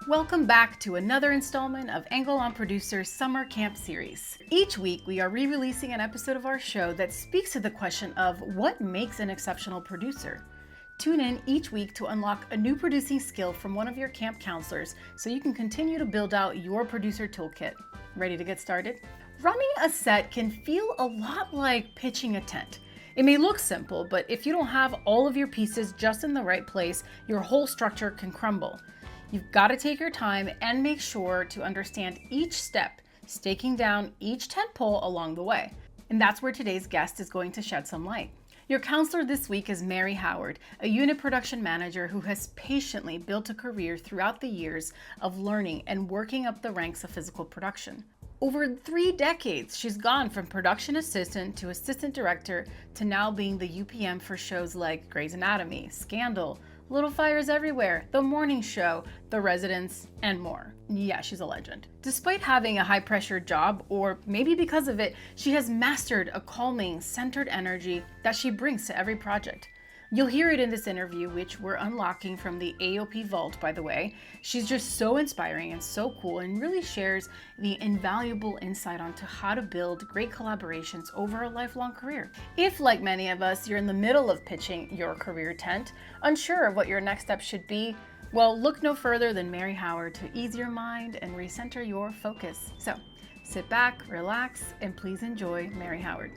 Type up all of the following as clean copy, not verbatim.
Welcome back to another installment of Angle on Producer's Summer Camp Series. Each week, we are re-releasing an episode of our show that speaks to the question of what makes an exceptional producer. Tune in each week to unlock a new producing skill from one of your camp counselors so you can continue to build out your producer toolkit. Ready to get started? Running a set can feel a lot like pitching a tent. It may look simple, but if you don't have all of your pieces just in the right place, your whole structure can crumble. You've got to take your time and make sure to understand each step, staking down each tent pole along the way. And that's where today's guest is going to shed some light. Your counselor this week is Merri Howard, a unit production manager who has patiently built a career throughout the years of learning and working up the ranks of physical production. Over 3 decades, she's gone from production assistant to assistant director to now being the UPM for shows like Grey's Anatomy, Scandal, Little Fires Everywhere, The Morning Show, The Residents, and more. Yeah, she's a legend. Despite having a high-pressure job, or maybe because of it, she has mastered a calming, centered energy that she brings to every project. You'll hear it in this interview, which we're unlocking from the AOP vault, by the way. She's just so inspiring and so cool and really shares the invaluable insight onto how to build great collaborations over a lifelong career. If, like many of us, you're in the middle of pitching your career tent, unsure of what your next step should be, well, look no further than Merri Howard to ease your mind and recenter your focus. So, sit back, relax, and please enjoy Merri Howard.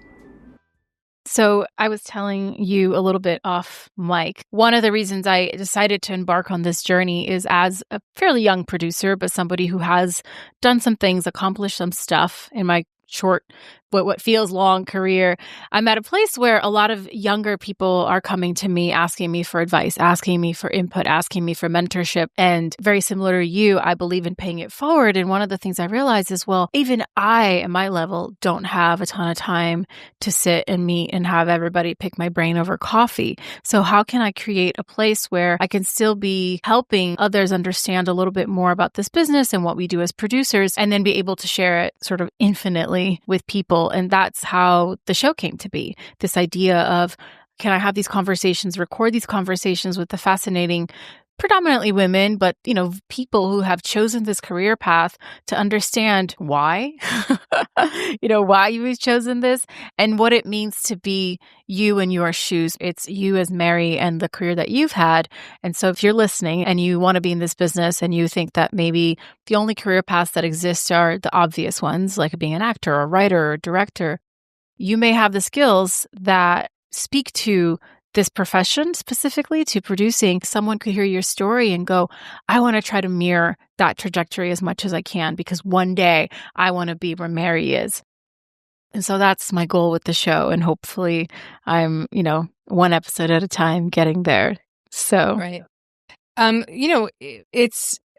So I was telling you a little bit off mic. One of the reasons I decided to embark on this journey is as a fairly young producer, but somebody who has done some things, accomplished some stuff in my short, what feels long career. I'm at a place where a lot of younger people are coming to me, asking me for advice, asking me for input, asking me for mentorship. And very similar to you, I believe in paying it forward. And one of the things I realized is, well, even I, at my level, don't have a ton of time to sit and meet and have everybody pick my brain over coffee. So how can I create a place where I can still be helping others understand a little bit more about this business and what we do as producers, and then be able to share it sort of infinitely with people? And that's how the show came to be. This idea of, can I have these conversations, record these conversations with the fascinating, predominantly women, but, people who have chosen this career path to understand why, why you've chosen this and what it means to be you in your shoes. It's you as Merri and the career that you've had. And so if you're listening and you want to be in this business and you think that maybe the only career paths that exist are the obvious ones, like being an actor or writer or director, you may have the skills that speak to this profession, specifically to producing. Someone could hear your story and go, I want to try to mirror that trajectory as much as I can, because one day I want to be where Merri is. And so that's my goal with the show. And hopefully I'm, one episode at a time getting there. So, right.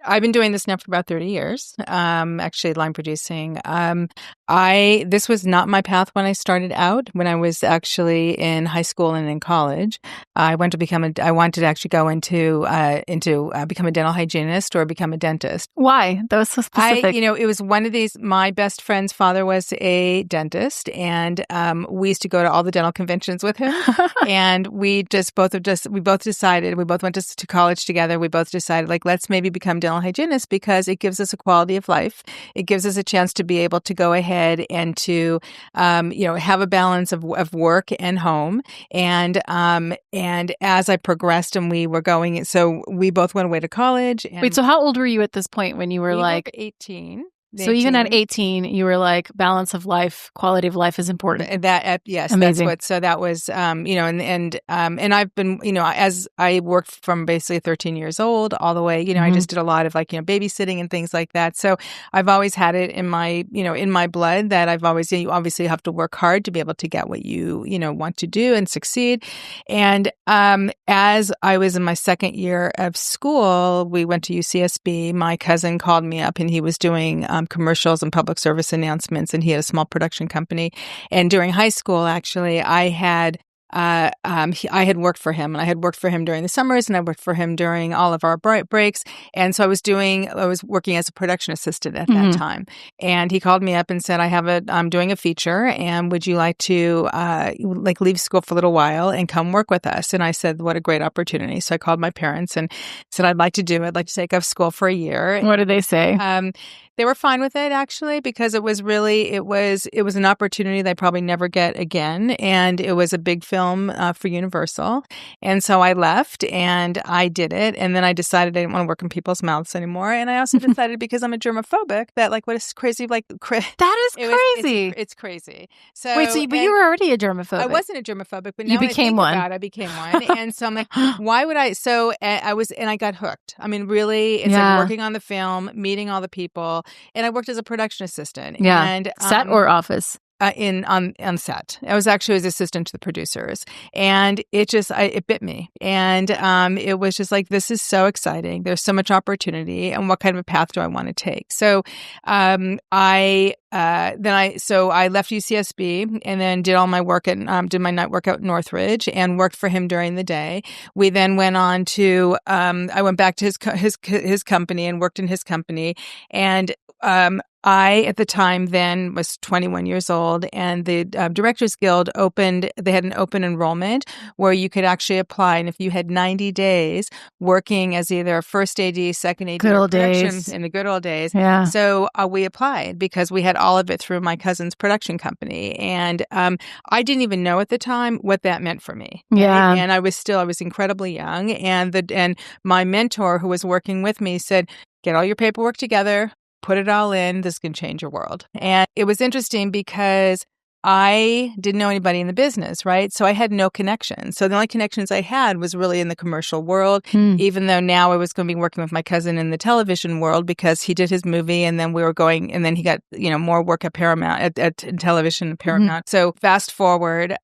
I've been doing this now for about 30 years, actually line producing. This was not my path when I started out. When I was actually in high school and in college, I wanted to actually go into become a dental hygienist or become a dentist. Why? That was so specific. It was one of these, my best friend's father was a dentist, and we used to go to all the dental conventions with him. And we both decided, we both went to college together. We both decided, let's maybe become dental hygienists, because it gives us a quality of life. It gives us a chance to be able to go ahead and to, have a balance of work and home. And as I progressed and we were going, so we both went away to college. And wait, so how old were you at this point when you were 18? So even at 18, you were like, balance of life, quality of life is important. Yes, amazing. That was, and I've been, as I worked from basically 13 years old all the way, I just did a lot of babysitting and things like that. So I've always had it in my, in my blood that you obviously have to work hard to be able to get what you want to do and succeed. And as I was in my second year of school, we went to UCSB. My cousin called me up and he was doing commercials and public service announcements, and he had a small production company. And during high school, actually, I had I had worked for him, and I had worked for him during the summers, and I worked for him during all of our breaks. And so I was working as a production assistant at that time. And he called me up and said, I'm doing a feature, and would you like to leave school for a little while and come work with us? And I said, what a great opportunity. So I called my parents and said, I'd like to do it. I'd like to take off school for a year. What did they say? They were fine with it, actually, because it was an opportunity they probably never get again. And it was a big film for Universal. And so I left and I did it. And then I decided I didn't want to work in people's mouths anymore. And I also decided, because I'm a germophobic, that what is crazy, that is crazy. It's crazy. So wait, but you were already a germophobic. I wasn't a germophobic, but now you became one. I became one. And so I'm like, why would I? So I got hooked. I mean, really, it's like working on the film, meeting all the people. And I worked as a production assistant. Yeah. And, set or office? On set. I was actually his assistant to the producers. And it bit me. And it was just like, this is so exciting. There's so much opportunity. And what kind of a path do I want to take? So I left UCSB and then did all my work did my night work out at Northridge and worked for him during the day. We then went on to I went back to his company and worked in his company. And I, at the time then, was 21 years old, and the Directors Guild they had an open enrollment where you could actually apply. And if you had 90 days working as either a first AD, second AD, good or old production days. In the good old days. Yeah. So we applied because we had all of it through my cousin's production company. And I didn't even know at the time what that meant for me. Yeah. Right? And I was incredibly young. And my mentor who was working with me said, get all your paperwork together, put it all in. This can change your world. And it was interesting because I didn't know anybody in the business, right? So I had no connections. So the only connections I had was really in the commercial world, even though now I was going to be working with my cousin in the television world because he did his movie and then he got, more work at Paramount, at television at Paramount. So fast forward,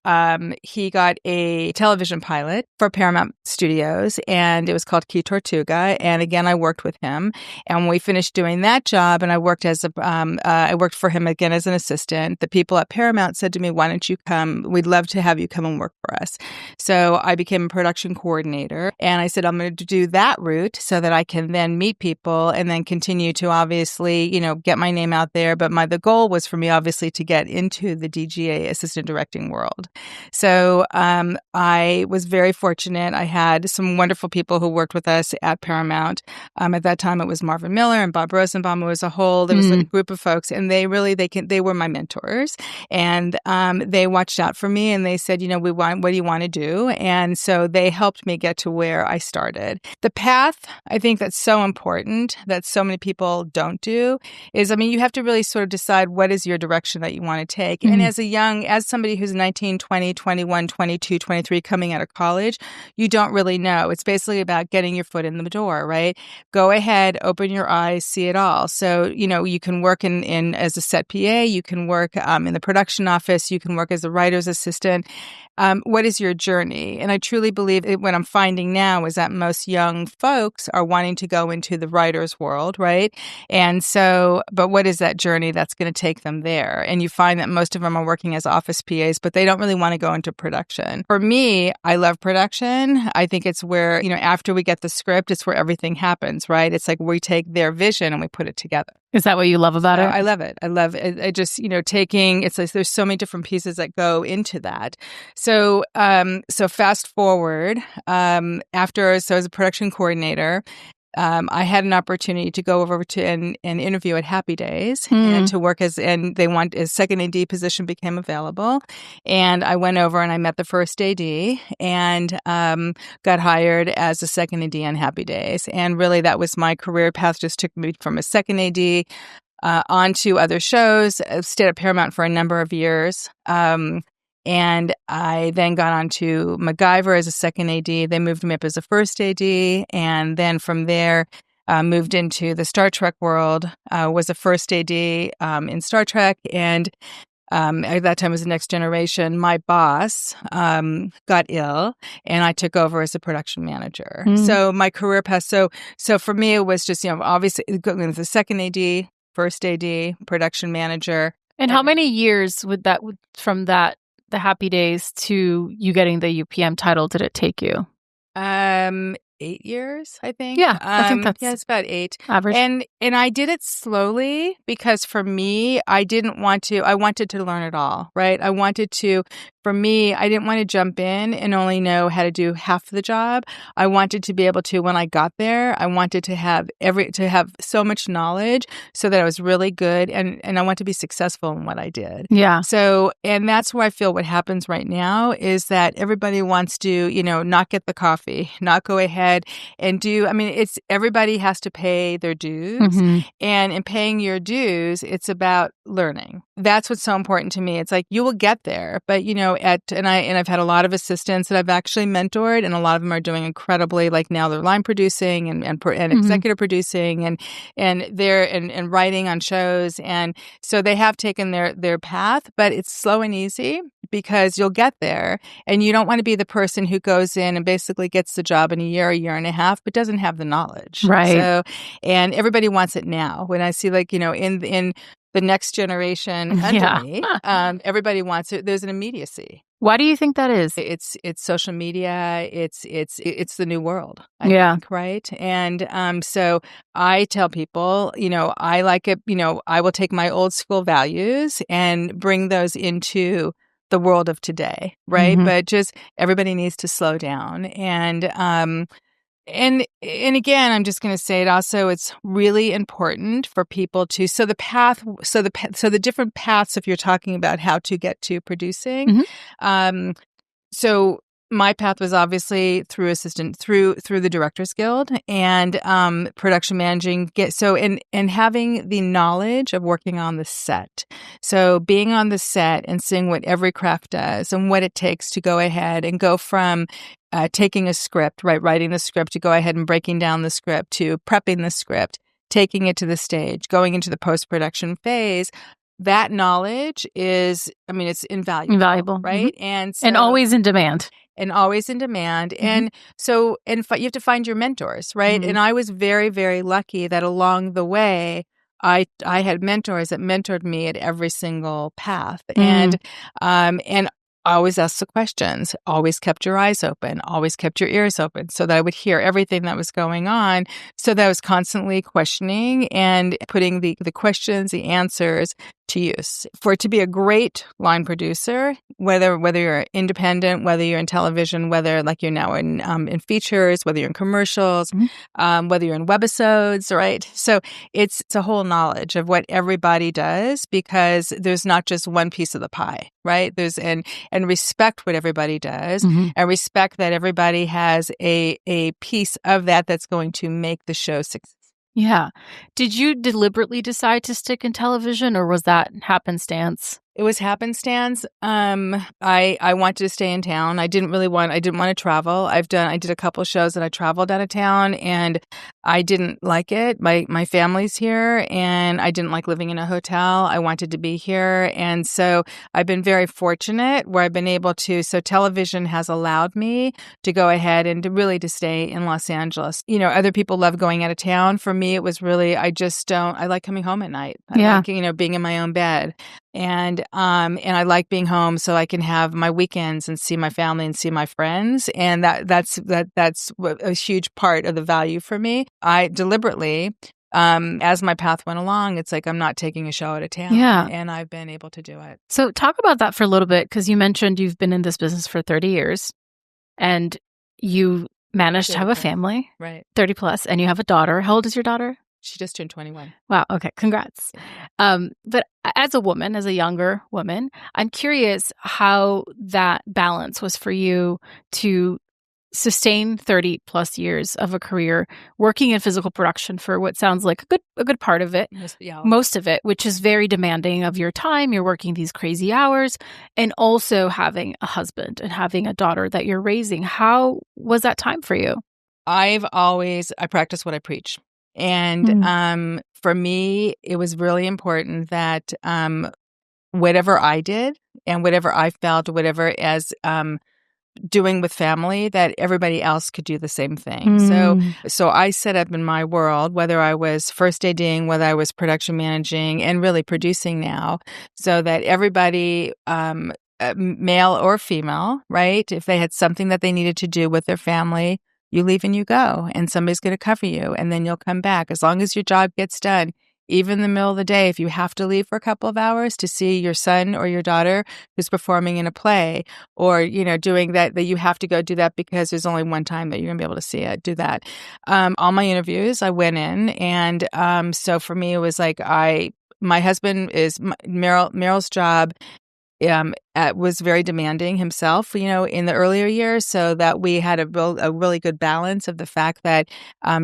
he got a television pilot for Paramount Studios and it was called Key Tortuga. And again, I worked with him and we finished doing that job and I worked I worked for him again as an assistant. The people at Paramount said to me, why don't you come? We'd love to have you come and work for us. So I became a production coordinator and I said, I'm going to do that route so that I can then meet people and then continue to obviously, get my name out there. But the goal was for me, obviously, to get into the DGA assistant directing world. So I was very fortunate. I had some wonderful people who worked with us at Paramount. At that time, it was Marvin Miller and Bob Rosenbaum. There was a group of folks and they were my mentors. And they watched out for me and they said, what do you want to do? And so they helped me get to where I started. The path, I think that's so important that so many people don't do is, you have to really sort of decide what is your direction that you want to take. And as somebody who's 19, 20, 21, 22, 23 coming out of college, you don't really know. It's basically about getting your foot in the door, right? Go ahead, open your eyes, see it all. So, you can work in as a set PA, you can work in the production office, you can work as a writer's assistant. What is your journey? And I truly believe what I'm finding now is that most young folks are wanting to go into the writer's world, right? And so, but what is that journey that's going to take them there? And you find that most of them are working as office PAs, but they don't really want to go into production. For me, I love production. I think it's where, after we get the script, it's where everything happens, right? It's like we take their vision and we put it together. Is that what you love about it? I love it. I love it. I just, it's like there's so many different pieces that go into that. So fast forward, so as a production coordinator, I had an opportunity to go over to an interview at Happy Days and to work a second AD position became available. And I went over and I met the first AD and got hired as a second AD on Happy Days. And really that was my career path, just took me from a second AD on to other shows. I stayed at Paramount for a number of years. And I then got on to MacGyver as a second AD. They moved me up as a first AD. And then from there, moved into the Star Trek world, was a first AD in Star Trek. And at that time it was the Next Generation. My boss got ill and I took over as a production manager. So my career path, so for me, it was just, obviously the second AD, first AD, production manager. And how many years would that from that the happy days to you getting the UPM title did it take you? 8 years, I think. Yeah, I think that's it's about 8. average. And I did it slowly because for me, I wanted to learn it all, right? For me, I didn't want to jump in and only know how to do half the job. I wanted to be able to, when I got there, I wanted to have so much knowledge so that I was really good and I want to be successful in what I did. Yeah. So, and that's where I feel what happens right now is that everybody wants to, not get the coffee, not go ahead and everybody has to pay their dues. Mm-hmm. And in paying your dues, it's about learning. That's what's so important to me. It's like you will get there, but I've had a lot of assistants that I've actually mentored, and a lot of them are doing incredibly. Like now they're line producing and executive producing and they're writing on shows, and so they have taken their path, but it's slow and easy because you'll get there, and you don't want to be the person who goes in and basically gets the job in a year and a half, but doesn't have the knowledge. Right. So, and everybody wants it now. When I see in the next generation under me, everybody wants it. There's an immediacy. Why do you think that is? It's social media. It's the new world. I think, right? And so I tell people, I like it. I will take my old school values and bring those into the world of today, right? Mm-hmm. But just everybody needs to slow down And again, I'm just going to say it also, it's really important for people to, so the different paths, if you're talking about how to get to producing. Mm-hmm. So my path was obviously through the Directors Guild and production managing. And having the knowledge of working on the set. So being on the set and seeing what every craft does and what it takes to go ahead and go from taking a script, right, writing the script, to go ahead and breaking down the script, to prepping the script, taking it to the stage, going into the post-production phase. That knowledge is, it's invaluable. Right? Mm-hmm. And always in demand. Mm-hmm. And so, you have to find your mentors, right? Mm-hmm. And I was very, very lucky that along the way, I had mentors that mentored me at every single path. Mm-hmm. And always asked the questions, always kept your eyes open, always kept your ears open so that I would hear everything that was going on, so that I was constantly questioning and putting the questions, the answers to use. For it to be a great line producer, whether you're independent, whether you're in television, whether like you're now in features, whether you're in commercials, mm-hmm. Whether you're in webisodes, right? So it's a whole knowledge of what everybody does, because there's not just one piece of the pie, right? There's and respect what everybody does, mm-hmm. and respect that everybody has a piece of that that's going to make the show successful. Yeah. Did you deliberately decide to stick in television, or was that happenstance? It was happenstance. I wanted to stay in town. I didn't want to travel. I did a couple of shows that I traveled out of town, and I didn't like it. My family's here, and I didn't like living in a hotel. I wanted to be here. And so I've been very fortunate where I've been able to, so television has allowed me to go ahead and to stay in Los Angeles. Other people love going out of town. For me, it was really, I like coming home at night. I like, being in my own bed. And I like being home so I can have my weekends and see my family and see my friends. And that's a huge part of the value for me. I deliberately, as my path went along, it's like I'm not taking a show out of town. Yeah. And I've been able to do it. So talk about that for a little bit, because you mentioned you've been in this business for 30 years and you managed to have a family, right? 30 plus, and you have a daughter. How old is your daughter? She just turned 21. Wow. Okay. Congrats. But as a younger woman, I'm curious how that balance was for you to sustain 30 plus years of a career working in physical production for what sounds like a good part of it, most of it, which is very demanding of your time. You're working these crazy hours, and also having a husband and having a daughter that you're raising. How was that time for you? I practice what I preach. And for me, it was really important that whatever I did and whatever I felt, whatever as doing with family, that everybody else could do the same thing. So I set up in my world, whether I was first ADing, whether I was production managing, and really producing now, so that everybody male or female, right? If they had something that they needed to do with their family, you leave and you go, and somebody's going to cover you, and then you'll come back. As long as your job gets done, even in the middle of the day, if you have to leave for a couple of hours to see your son or your daughter who's performing in a play, or, doing that you have to go do that because there's only one time that you're going to be able to see it, do that. All my interviews, I went in, and so for me, it was like my husband is Merrill's job. Was very demanding himself, in the earlier years, so that we had a really good balance of the fact that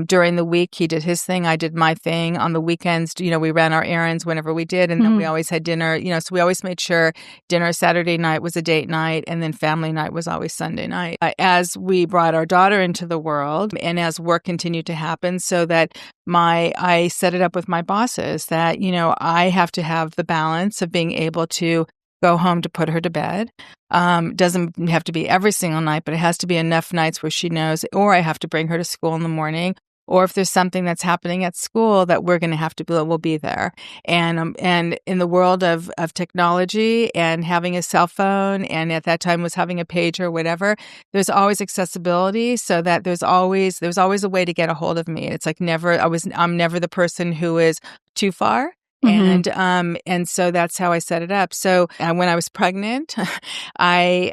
during the week he did his thing, I did my thing. On the weekends, we ran our errands whenever we did, and then we always had dinner, so we always made sure dinner Saturday night was a date night, and then family night was always Sunday night. As we brought our daughter into the world, and as work continued to happen, so that I set it up with my bosses that, I have to have the balance of being able to go home to put her to bed. Doesn't have to be every single night, but it has to be enough nights where she knows, or I have to bring her to school in the morning, or if there's something that's happening at school that we're going to have to we'll be there. And in the world of technology and having a cell phone, and at that time was having a pager or whatever, there's always accessibility, so that there's always a way to get a hold of me. It's like I'm never the person who is too far. And so that's how I set it up. So when I was pregnant, I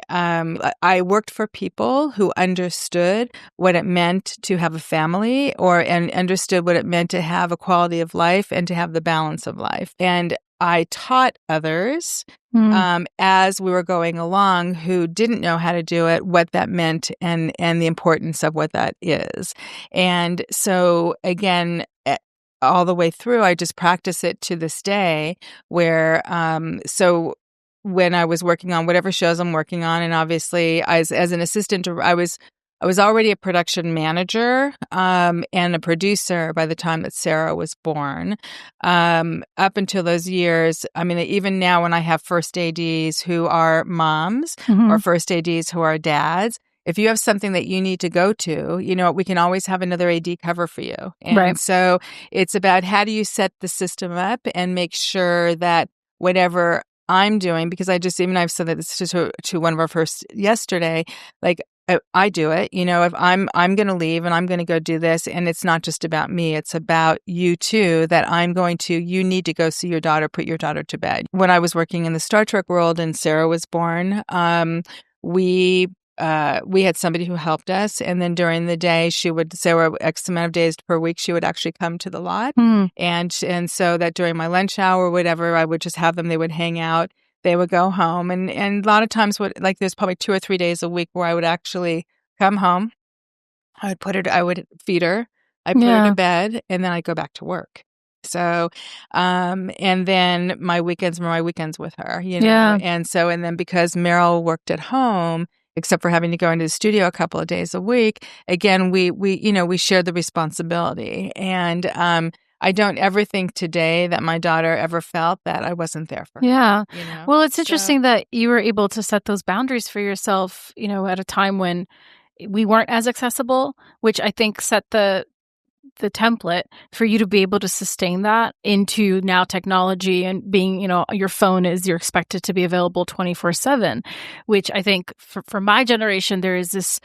worked for people who understood what it meant to have a family, and understood what it meant to have a quality of life and to have the balance of life. And I taught others as we were going along who didn't know how to do it, what that meant, and the importance of what that is. And so again, all the way through, I just practice it to this day, where so when I was working on whatever shows I'm working on, and obviously as an assistant, I was already a production manager and a producer by the time that Sarah was born. Up until those years, I mean, even now when I have first ADs who are moms or first ADs who are dads, if you have something that you need to go to, we can always have another AD cover for you. And so it's about how do you set the system up and make sure that whatever I'm doing, because I've said this to one of our first yesterday, like I do it, if I'm going to leave and I'm going to go do this, and it's not just about me, it's about you too, that you need to go see your daughter, put your daughter to bed. When I was working in the Star Trek world and Sarah was born, we had somebody who helped us, and then during the day Sarah X amount of days per week, she would actually come to the lot, and so that during my lunch hour or whatever, I would just have them. They would hang out. They would go home, and a lot of times, there's probably 2 or 3 days a week where I would actually come home. I would feed her, I'd put her to bed, and then I'd go back to work. So, and then my weekends were my weekends with her, and then because Merrill worked at home, except for having to go into the studio a couple of days a week, again, we shared the responsibility. And I don't ever think today that my daughter ever felt that I wasn't there for her. Yeah. Well, it's interesting that you were able to set those boundaries for yourself, at a time when we weren't as accessible, which I think set the template for you to be able to sustain that into now technology and being, your phone you're expected to be available 24/7, which I think for my generation, there is this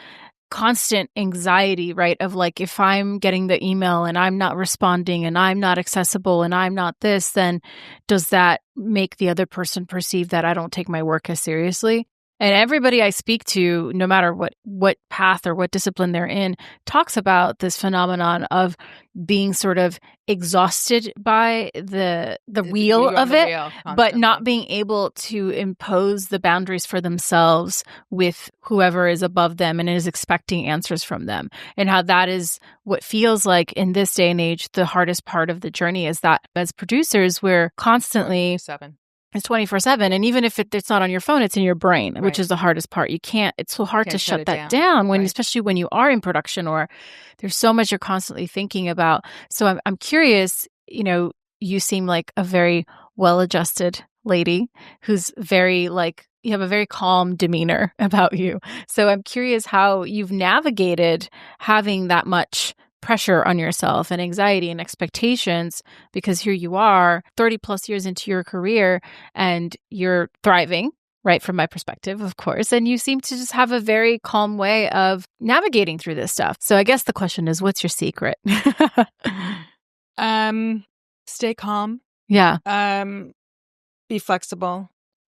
constant anxiety, right? Of like, if I'm getting the email and I'm not responding and I'm not accessible and I'm not this, then does that make the other person perceive that I don't take my work as seriously? And everybody I speak to, no matter what path or what discipline they're in, talks about this phenomenon of being sort of exhausted by the wheel of it, but not being able to impose the boundaries for themselves with whoever is above them and is expecting answers from them. And how that is what feels like in this day and age, the hardest part of the journey is that as producers, we're constantly... It's 24/7. And even if it's not on your phone, it's in your brain, which is the hardest part. It's so hard to shut that down especially when you are in production, or there's so much you're constantly thinking about. So I'm curious, you seem like a very well-adjusted lady who's very you have a very calm demeanor about you. So I'm curious how you've navigated having that much pressure on yourself and anxiety and expectations, because here you are 30 plus years into your career and you're thriving, right? From my perspective, of course. And you seem to just have a very calm way of navigating through this stuff. So I guess the question is, what's your secret? Stay calm. Yeah. Be flexible.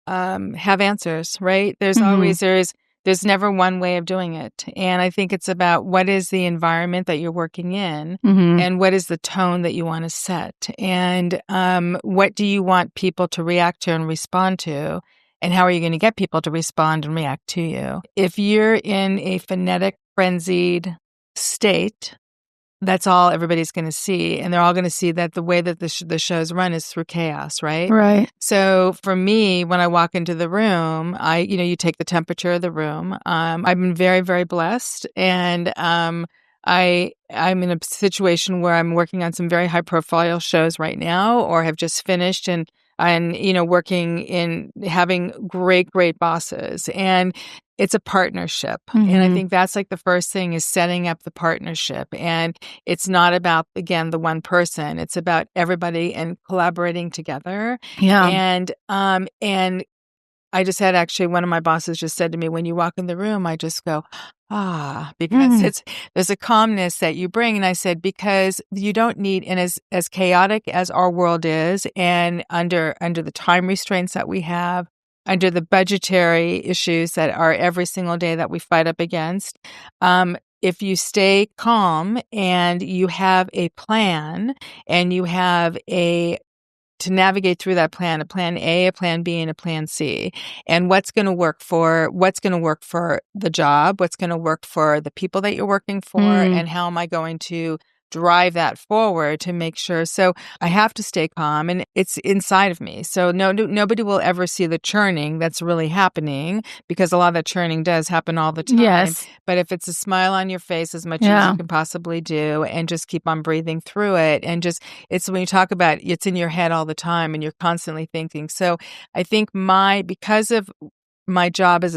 Have answers, right? Mhm. There's never one way of doing it. And I think it's about what is the environment that you're working in Mhm. and what is the tone that you want to set and what do you want people to react to and respond to and how are you going to get people to respond and react to you? If you're in a frenetic, frenzied state, that's all everybody's going to see. And they're all going to see that the way that the show's run is through chaos, right? Right. So for me, when I walk into the room, you take the temperature of the room. I've been very, very blessed. And I'm in a situation where I'm working on some very high profile shows right now or have just finished and working in having great bosses. And it's a partnership. And I Mhm. think that's like the first thing is setting up the partnership. And it's not about, again, the one person. It's about everybody and collaborating together. Yeah. And I just had actually one of my bosses just said to me, when you walk in the room, I just go, because Mm. there's a calmness that you bring. And I said, because you don't need, and as chaotic as our world is, and under the time restraints that we have, under the budgetary issues that are every single day that we fight up against, if you stay calm and you have a plan and you have to navigate through that plan, a plan A, a plan B, and a plan C. And what's going to work for the job, what's going to work for the people that you're working for, Mm. and how am I going to drive that forward to make sure. So I have to stay calm and it's inside of me. So nobody will ever see the churning that's really happening because a lot of that churning does happen all the time. Yes. But if it's a smile on your face as much as Yeah. you can possibly do and just keep on breathing through it and just it's when you talk about it's in your head all the time and you're constantly thinking. So I think because of my job as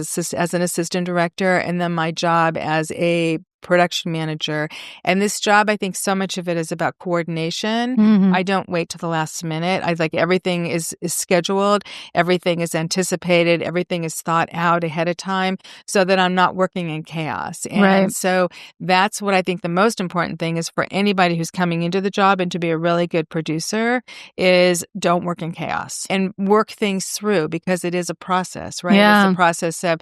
an assistant director and then my job as a production manager. And this job, I think so much of it is about coordination. Mhm. I don't wait till the last minute. I like everything is scheduled. Everything is anticipated. Everything is thought out ahead of time so that I'm not working in chaos. And Right. so that's what I think the most important thing is for anybody who's coming into the job and to be a really good producer is don't work in chaos and work things through because it is a process, right? Yeah. It's a process of,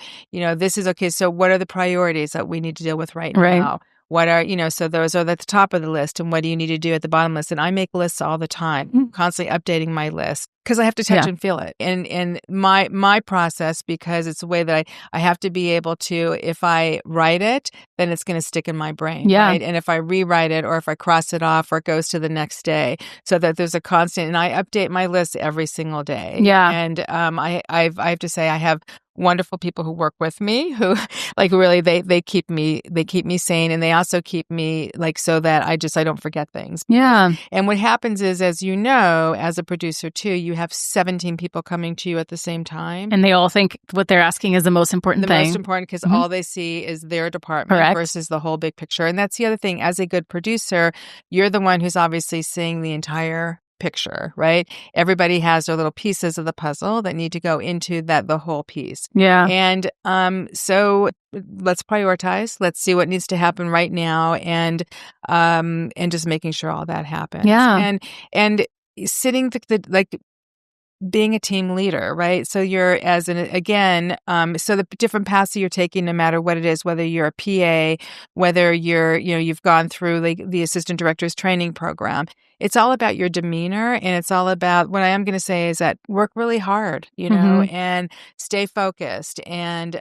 this is okay. So what are the priorities that we need to deal with right Right. now? What are, so those are at the top of the list and what do you need to do at the bottom list? And I make lists all the time, constantly updating my list because I have to touch and feel it. And my process, because it's the way that I have to be able to, if I write it, then it's going to stick in my brain, right? And if I rewrite it or if I cross it off or it goes to the next day so that there's a constant, and I update my list every single day. Yeah. And I have to say I have wonderful people who work with me who like really they keep me sane and they also keep me like so that I don't forget things. Yeah. And what happens is, as you know, as a producer too, you have 17 people coming to you at the same time. And they all think what they're asking is the most important thing. The most important because all they see is their department Correct. versus the whole big picture. And that's the other thing. As a good producer, you're the one who's obviously seeing the entire picture, right? Everybody has their little pieces of the puzzle that need to go into the whole piece. Yeah. And so let's prioritize. Let's see what needs to happen right now, and just making sure all that happens. Yeah. And sitting being a team leader, right? So you're so the different paths that you're taking, no matter what it is, whether you're a PA, whether you've gone through like the assistant director's training program, it's all about your demeanor. And it's all about, what I am going to say is that work really hard, and stay focused and,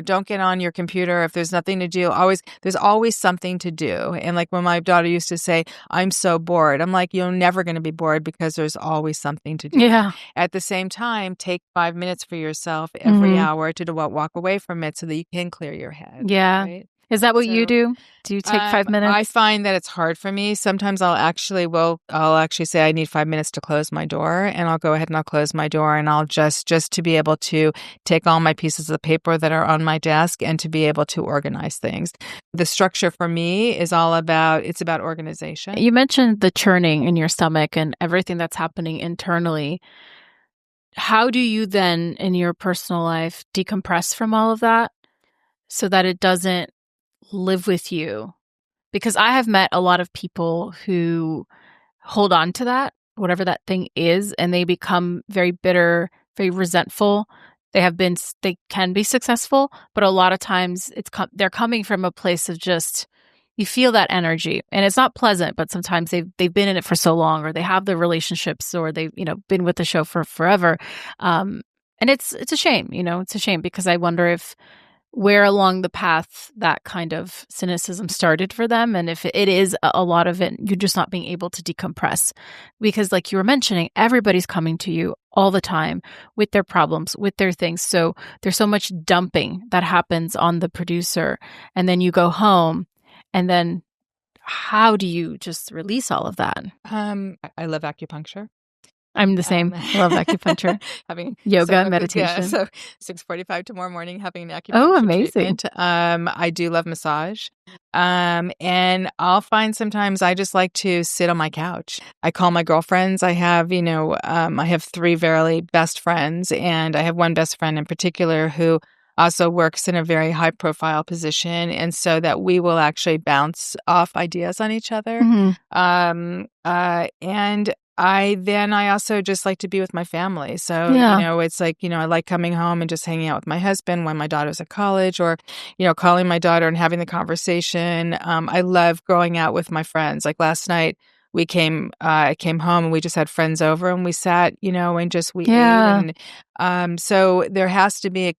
don't get on your computer if there's nothing to do. There's always something to do. And like when my daughter used to say, I'm so bored, I'm like, you're never going to be bored because there's always something to do. Yeah. At the same time, take 5 minutes for yourself every hour to walk away from it so that you can clear your head. Yeah. Right? Is that what you do? Do you take 5 minutes? I find that it's hard for me. Sometimes I'll actually say I need 5 minutes to close my door, and I'll go ahead and I'll close my door, and I'll just to be able to take all my pieces of paper that are on my desk and to be able to organize things. The structure for me is it's about organization. You mentioned the churning in your stomach and everything that's happening internally. how do you then in your personal life decompress from all of that so that it doesn't live with you? Because I have met a lot of people who hold on to that, whatever that thing is, and they become very bitter, very resentful. They can be successful, but a lot of times they're coming from a place of just, you feel that energy, and it's not pleasant, but sometimes they've been in it for so long, or they have the relationships, or they've, been with the show for forever. And it's a shame, it's a shame, because I wonder if where along the path that kind of cynicism started for them. And if it is a lot of it, you're just not being able to decompress. Because like you were mentioning, everybody's coming to you all the time with their problems, with their things. So there's so much dumping that happens on the producer. And then you go home, and then how do you just release all of that? I love acupuncture. I'm the same. I love acupuncture. Having yoga, meditation. Yeah, so 6:45 tomorrow morning, having an acupuncture Oh, amazing. treatment. I do love massage. And I'll find sometimes I just like to sit on my couch. I call my girlfriends. I have, I have 3 very best friends, and I have one best friend in particular who also works in a very high profile position. And so that we will actually bounce off ideas on each other. Mm-hmm. And I also just like to be with my family. So, it's like, I like coming home and just hanging out with my husband when my daughter's at college, or, calling my daughter and having the conversation. I love going out with my friends. Like last night, I came home and we just had friends over and we sat, and just we ate. And so there has to be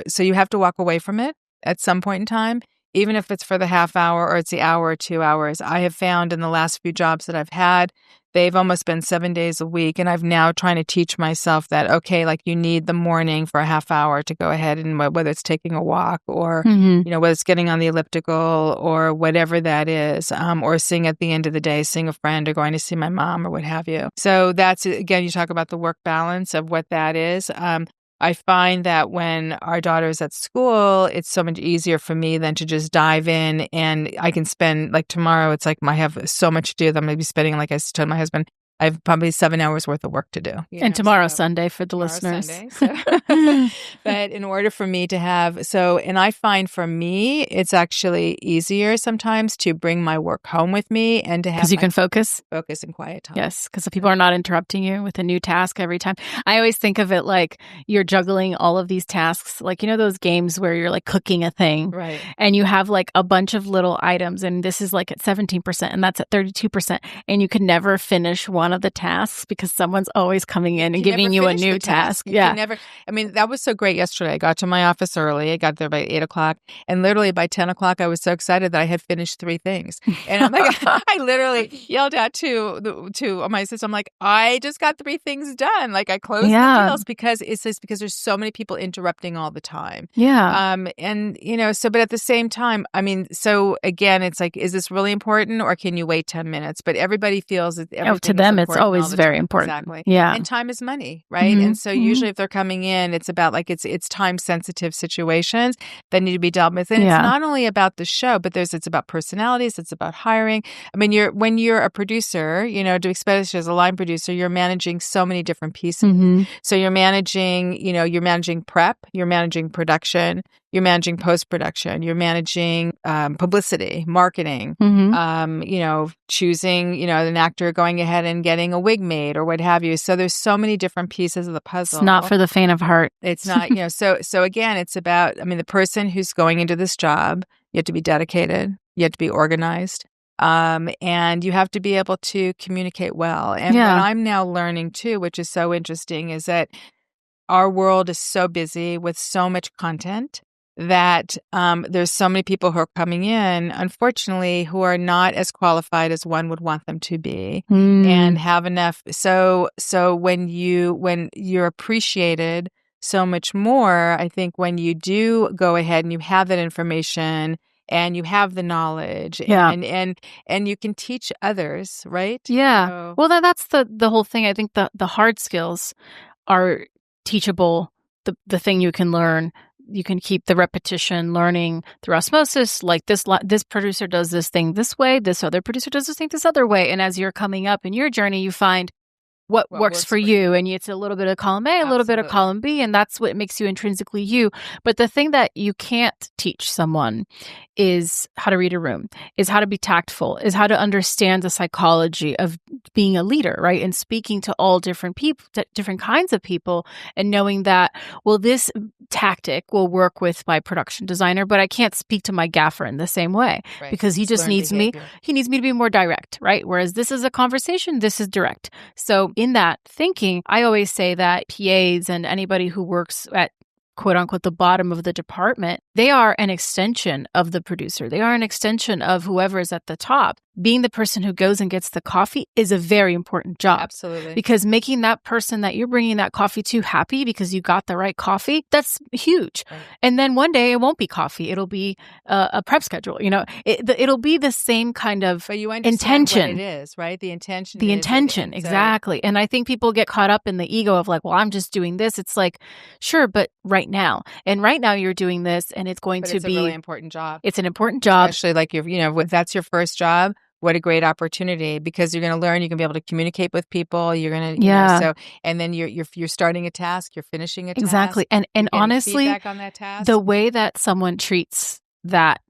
so you have to walk away from it at some point in time, even if it's for the half hour or it's the hour or 2 hours. I have found in the last few jobs that I've had, they've almost been 7 days a week. And I've now trying to teach myself that, okay, like you need the morning for a half hour to go ahead and whether it's taking a walk or, whether it's getting on the elliptical or whatever that is, or seeing at the end of the day, seeing a friend or going to see my mom or what have you. So that's, again, you talk about the work balance of what that is. I find that when our daughter's at school, it's so much easier for me than to just dive in, and I can spend, like tomorrow, it's like I have so much to do that I'm going to be spending, like I told my husband, I have probably 7 hours worth of work to do. And tomorrow's Sunday for the listeners. Sunday, but in order for me to have, and I find for me, it's actually easier sometimes to bring my work home with me and to have, because you can focus and quiet time. Yes, because people are not interrupting you with a new task every time. I always think of it like you're juggling all of these tasks, like, those games where you're like cooking a thing, right? And you have like a bunch of little items, and this is like at 17% and that's at 32%, and you can never finish one of the tasks because someone's always coming in and giving you a new task. That was so great yesterday. I got to my office early. I got there by 8:00, and literally by 10:00, I was so excited that I had finished 3 things. And I'm like, I literally yelled out to my sister, I'm like, I just got 3 things done. Like I closed the deals because there's so many people interrupting all the time. Yeah. But at the same time, so again, it's like, is this really important or can you wait 10 minutes? But everybody feels that to them, it's always very important. Exactly. Yeah. And time is money, right? And so usually if they're coming in, it's about like, it's time sensitive situations that need to be dealt with. And it's not only about the show, but it's about personalities. It's about hiring. When you're a producer, especially as a line producer, you're managing so many different pieces. So you're managing prep, you're managing production, you're managing post-production, you're managing publicity, marketing, choosing, an actor going ahead and getting a wig made or what have you. So there's so many different pieces of the puzzle. It's not for the faint of heart. It's not, so again, it's about, the person who's going into this job, you have to be dedicated, you have to be organized, and you have to be able to communicate well. And what I'm now learning too, which is so interesting, is that our world is so busy with so much content that there's so many people who are coming in, unfortunately, who are not as qualified as one would want them to be and have enough. So when you're appreciated so much more, I think when you do go ahead and you have that information and you have the knowledge and you can teach others, right? Yeah. So, well, that's the whole thing. I think the hard skills are teachable. The thing you can learn, you can keep the repetition, learning through osmosis. Like this producer does this thing this way, this other producer does this thing this other way. And as you're coming up in your journey, you find what works for you. And it's a little bit of column A, a little bit of column B, and that's what makes you intrinsically you. But the thing that you can't teach someone is how to read a room, is how to be tactful, is how to understand the psychology of being a leader, right? And speaking to all different people, different kinds of people, and knowing that, well, this tactic will work with my production designer, but I can't speak to my gaffer in the same way because he just needs me. He needs me to be more direct, right? Whereas this is a conversation, this is direct. So in that thinking, I always say that PAs and anybody who works at quote unquote the bottom of the department, they are an extension of the producer. They are an extension of whoever is at the top. Being the person who goes and gets the coffee is a very important job. Absolutely. Because making that person that you're bringing that coffee to happy because you got the right coffee, that's huge. Right. And then one day it won't be coffee. It'll be a prep schedule. You know, it'll be the same kind of but you understand intention. What it is, right? The intention. The intention, exactly. And I think people get caught up in the ego of like, well, I'm just doing this. It's like, sure, but right now. And right now you're doing this and it's going to be a really important job. It's an important job. Especially like if that's your first job. What a great opportunity because you're going to learn. You're going to be able to communicate with people. You're going to, and then you're starting a task. You're finishing a task. Exactly. And honestly, feedback on that task. The way that someone treats that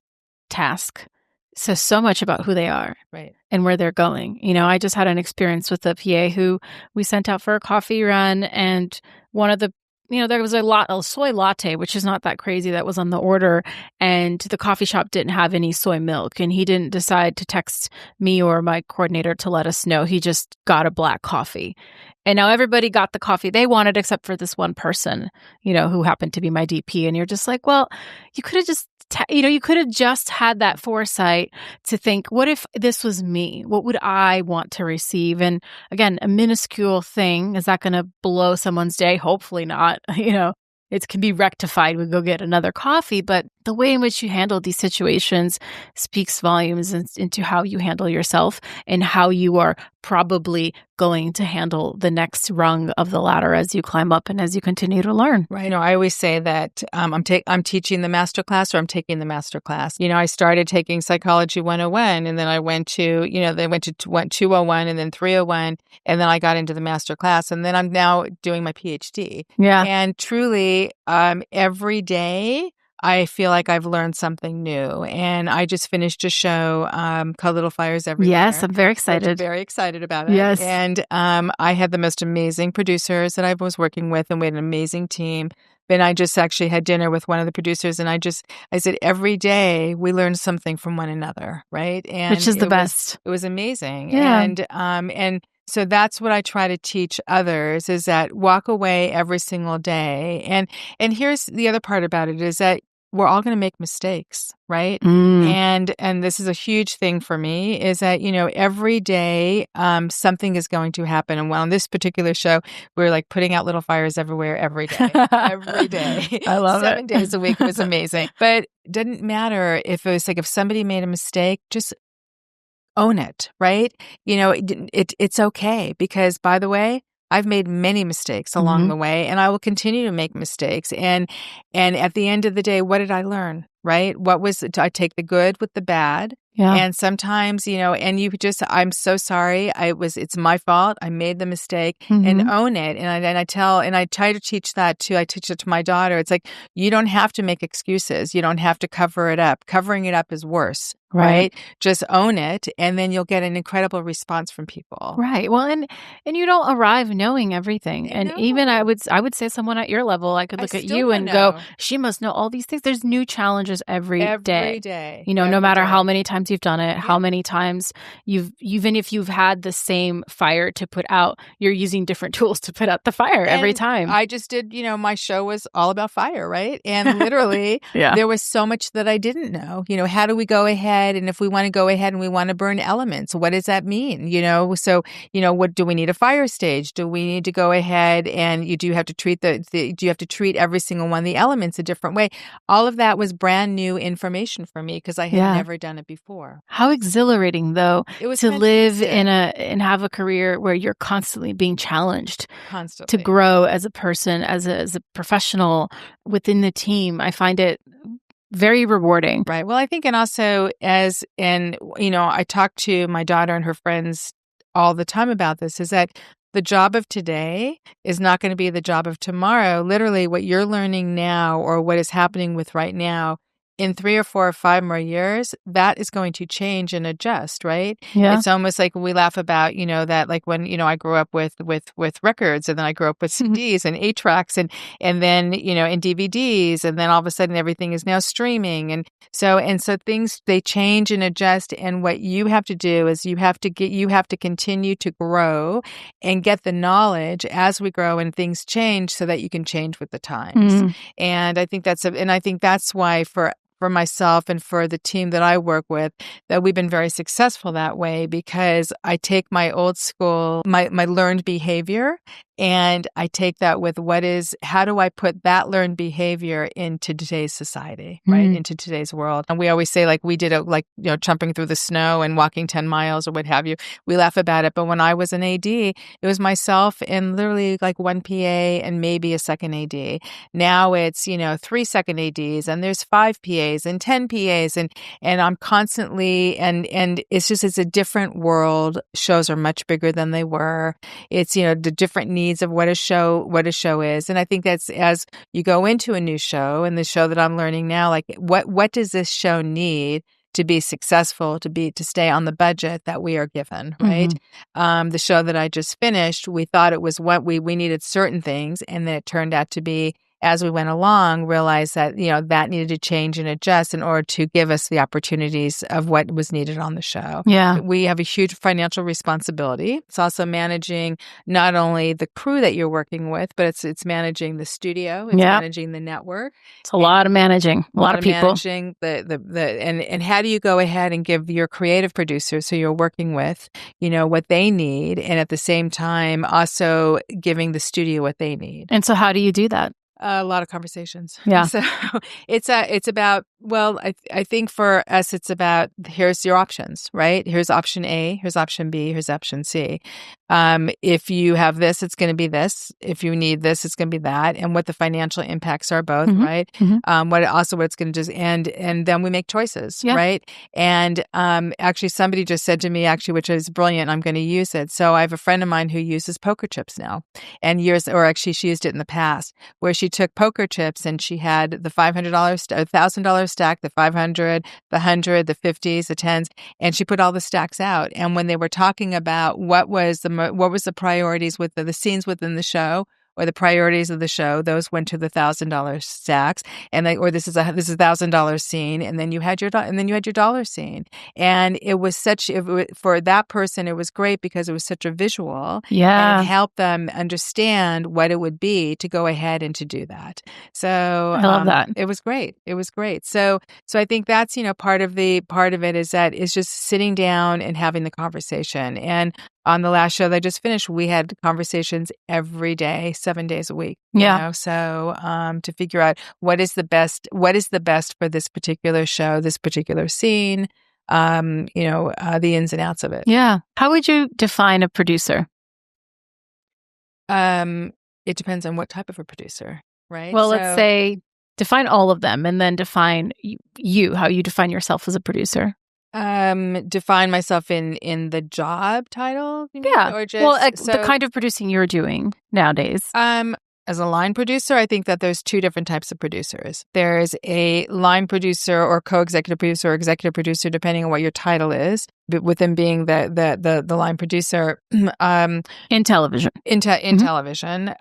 task says so much about who they are, right, and where they're going. You know, I just had an experience with a PA who we sent out for a coffee run, and one of the there was a soy latte, which is not that crazy, that was on the order, and the coffee shop didn't have any soy milk, and he didn't decide to text me or my coordinator to let us know. He just got a black coffee. And now everybody got the coffee they wanted except for this one person, who happened to be my DP. And you're just like, well, you could have just, you could have just had that foresight to think, what if this was me? What would I want to receive? And again, a minuscule thing, is that going to blow someone's day? Hopefully not. It can be rectified. We go get another coffee, but the way in which you handle these situations speaks volumes into how you handle yourself and how you are probably going to handle the next rung of the ladder as you climb up and as you continue to learn. Right. I always say that I'm teaching the master class or I'm taking the master class. I started taking Psychology 101 and then I went to, they went to 201 and then 301 and then I got into the master class and then I'm now doing my PhD. Yeah. And truly, every day, I feel like I've learned something new. And I just finished a show called Little Fires Everywhere. Yes, I'm very excited. I'm very excited about it. Yes. And I had the most amazing producers that I was working with, and we had an amazing team. And I just actually had dinner with one of the producers, and I said, every day we learn something from one another, right? And which is the best. It was amazing. Yeah. And so that's what I try to teach others, is that walk away every single day. And here's the other part about it, is that we're all going to make mistakes, right? And this is a huge thing for me, is that, every day something is going to happen. And on this particular show, we're like putting out little fires everywhere every day. Every day. I love it. 7 days a week. It was amazing. But it didn't matter if it was like, if somebody made a mistake, just own it, right? It's okay, because, by the way, I've made many mistakes along the way, and I will continue to make mistakes. And at the end of the day, what did I learn, right? I take the good with the bad. Yeah. And sometimes, I'm so sorry. It's my fault. I made the mistake, and own it. And I try to teach that too. I teach it to my daughter. It's like, you don't have to make excuses. You don't have to cover it up. Covering it up is worse. Right? Just own it, and then you'll get an incredible response from people. Right. Well, and you don't arrive knowing everything. And even I would say someone at your level, I could look at you and go, she must know all these things. There's new challenges every day. Every day. No matter how many times you've done it, how many times even if you've had the same fire to put out, you're using different tools to put out the fire every time. I just did, my show was all about fire, right? And literally, there was so much that I didn't know. How do we go ahead? And if we want to go ahead and we want to burn elements, what does that mean? So, what do we need a fire stage? Do we need to go ahead and do you have to treat do you have to treat every single one of the elements a different way? All of that was brand new information for me because I had never done it before. How exhilarating, though, it was to fantastic. Live and have a career where you're constantly being challenged, constantly to grow as a person, as a professional within the team. I find it very rewarding. Right. Well, I think, and also I talk to my daughter and her friends all the time about this, is that the job of today is not going to be the job of tomorrow. Literally, what you're learning now or what is happening with right now, in 3 or 4 or 5 more years, that is going to change and adjust, right? Yeah. It's almost like we laugh about, that like when, I grew up with records, and then I grew up with CDs and 8-tracks and then, and DVDs, and then all of a sudden everything is now streaming. And so things, they change and adjust. And what you have to do is you have to continue to grow and get the knowledge as we grow and things change so that you can change with the times. And I think that's why for myself and for the team that I work with, that we've been very successful that way, because I take my old school, my learned behavior, and I take that with how do I put that learned behavior into today's society, right? Into today's world. And we always say, like, we did it, like, jumping through the snow and walking 10 miles or what have you. We laugh about it. But when I was an AD, it was myself and literally like 1 PA and maybe a second AD. Now it's, 3 second ADs, and there's 5 PAs and 10 PAs. And I'm constantly, and it's a different world. Shows are much bigger than they were. It's, the different needs of what a show is. And I think that's, as you go into a new show, and the show that I'm learning now, like what does this show need to be successful, to stay on the budget that we are given, right? The show that I just finished, we thought it was what we needed certain things, and then it turned out to be, as we went along, realized that, that needed to change and adjust in order to give us the opportunities of what was needed on the show. Yeah. We have a huge financial responsibility. It's also managing not only the crew that you're working with, but it's managing the studio, it's managing the network. It's a lot of managing, a lot of people. Managing and how do you go ahead and give your creative producers who you're working with, what they need, and at the same time also giving the studio what they need. And so how do you do that? A lot of conversations. Yeah. So it's about, well, I think for us, it's about, here's your options, right? Here's option A, here's option B, here's option C. If you have this, it's going to be this. If you need this, it's going to be that. And what the financial impacts are both, right? What it's going to just, and then we make choices, right? And actually somebody just said to me, which is brilliant, I'm going to use it. So I have a friend of mine who uses poker chips now, and she used it in the past, where she took poker chips and she had the $500, $1,000 stack, the 500, the 100, the 50s, the 10s, and she put all the stacks out. And when they were talking about what was the priorities with the scenes within the show, or the priorities of the show, those went to the $1,000 stacks, and this is $1,000 scene, and then you had your dollar scene, and it was for that person, it was great because it was such a visual, and it helped them understand what it would be to go ahead and to do that. So I love that. It was great. So I think that's part of it is just sitting down and having the conversation. And on the last show that I just finished, we had conversations every day, 7 days a week. So to figure out what is the best for this particular show, this particular scene, the ins and outs of it. Yeah. How would you define a producer? It depends on what type of a producer, right? Well, let's say define all of them, and then define how you define yourself as a producer. Define myself in the job title? Or just, the kind of producing you're doing nowadays. As a line producer, I think that there's 2 different types of producers. There's a line producer or co-executive producer or executive producer, depending on what your title is, but with them being the line producer. In television. In television.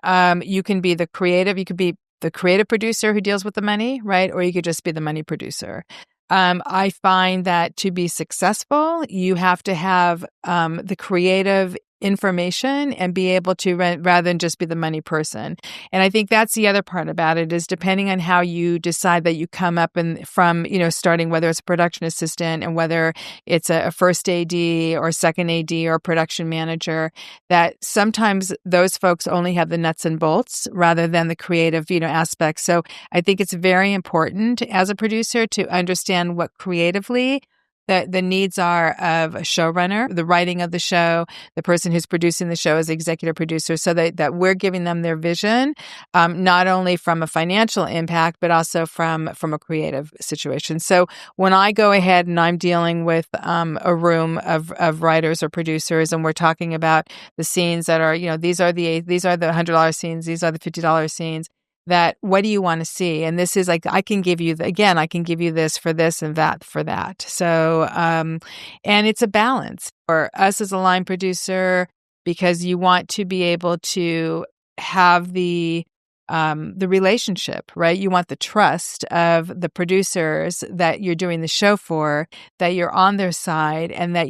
You can be the creative. You could be the creative producer who deals with the money, right? Or you could just be the money producer. I find that to be successful, you have to have the creative information and be able to rather than just be the money person. And I think that's the other part about it is depending on how you decide that you come up and from, starting whether it's a production assistant and whether it's a first AD or second AD or production manager, that sometimes those folks only have the nuts and bolts rather than the creative, aspects. So I think it's very important as a producer to understand what creatively the needs are of a showrunner, the writing of the show, the person who's producing the show is the executive producer, so that we're giving them their vision, not only from a financial impact, but also from a creative situation. So when I go ahead and I'm dealing with a room of writers or producers, and we're talking about the scenes that are, these are the $100 scenes, these are the $50 scenes, that what do you want to see? And this is like, I can give you this for this and that for that. So, and it's a balance for us as a line producer, because you want to be able to have the relationship, right? You want the trust of the producers that you're doing the show for, that you're on their side, and that